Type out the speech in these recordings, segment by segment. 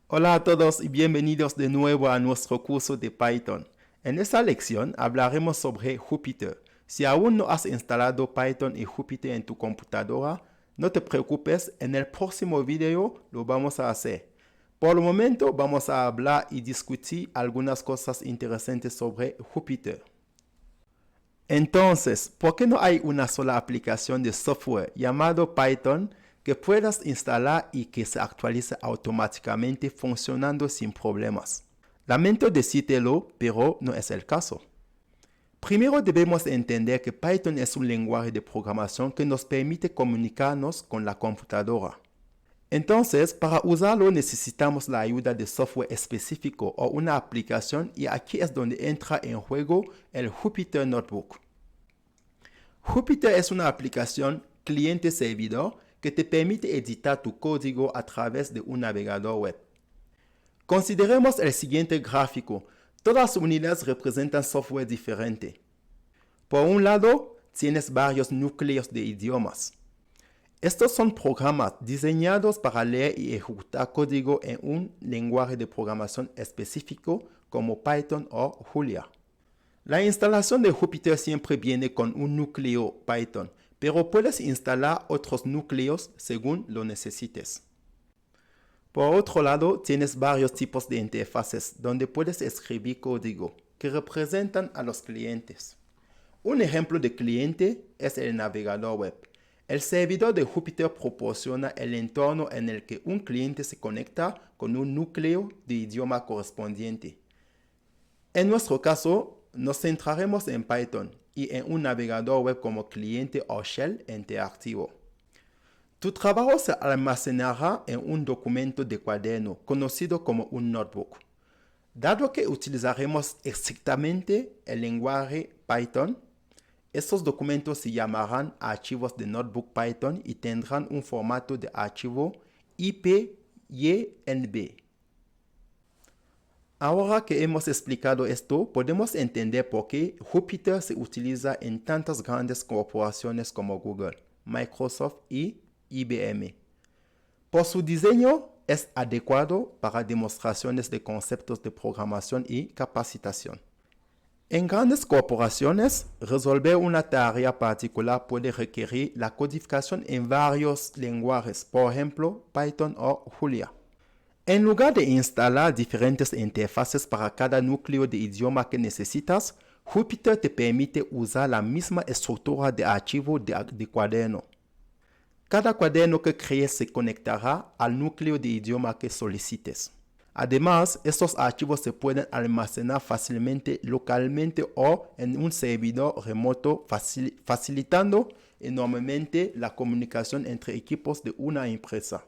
Hola a todos y bienvenidos de nuevo a nuestro curso de Python. En esta lección hablaremos sobre Jupyter. Si aún no has instalado Python y Jupyter en tu computadora, no te preocupes, en el próximo video lo vamos a hacer. Por el momento vamos a hablar y discutir algunas cosas interesantes sobre Jupyter. Entonces, ¿por qué no hay una sola aplicación de software llamado Python que puedas instalar y que se actualice automáticamente funcionando sin problemas? Lamento decírtelo, pero no es el caso. Primero debemos entender que Python es un lenguaje de programación que nos permite comunicarnos con la computadora. Entonces, para usarlo necesitamos la ayuda de software específico o una aplicación y aquí es donde entra en juego el Jupyter Notebook. Jupyter es una aplicación cliente-servidor que te permite editar tu código a través de un navegador web. Consideremos el siguiente gráfico. Todas las unidades representan software diferente. Por un lado, tienes varios núcleos de idiomas. Estos son programas diseñados para leer y ejecutar código en un lenguaje de programación específico como Python o Julia. La instalación de Jupyter siempre viene con un núcleo Python, pero puedes instalar otros núcleos según lo necesites. Por otro lado, tienes varios tipos de interfaces donde puedes escribir código que representan a los clientes. Un ejemplo de cliente es el navegador web. El servidor de Jupyter proporciona el entorno en el que un cliente se conecta con un núcleo de idioma correspondiente. En nuestro caso, nos centraremos en Python y en un navegador web como cliente o shell interactivo. Tu trabajo se almacenará en un documento de cuaderno conocido como un notebook. Dado que utilizaremos estrictamente el lenguaje Python, estos documentos se llamarán archivos de notebook Python y tendrán un formato de archivo IPYNB. Ahora que hemos explicado esto, podemos entender por qué Jupyter se utiliza en tantas grandes corporaciones como Google, Microsoft y IBM. Por su diseño, es adecuado para demostraciones de conceptos de programación y capacitación. En grandes corporaciones, resolver una tarea particular puede requerir la codificación en varios lenguajes, por ejemplo, Python o Julia. En lugar de instalar diferentes interfaces para cada núcleo de idioma que necesitas, Jupyter te permite usar la misma estructura de archivo de cuaderno. Cada cuaderno que crees se conectará al núcleo de idioma que solicites. Además, estos archivos se pueden almacenar fácilmente localmente o en un servidor remoto, facilitando enormemente la comunicación entre equipos de una empresa.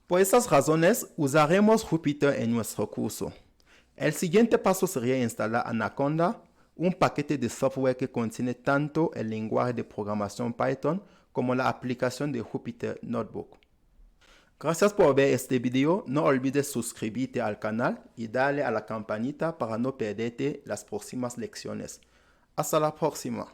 Por esas razones, usaremos Jupyter en nuestro curso. El siguiente paso sería instalar Anaconda, un paquete de software que contiene tanto el lenguaje de programación Python como la aplicación de Jupyter Notebook. Gracias por ver este video. No olvides suscribirte al canal y darle a la campanita para no perderte las próximas lecciones. Hasta la próxima.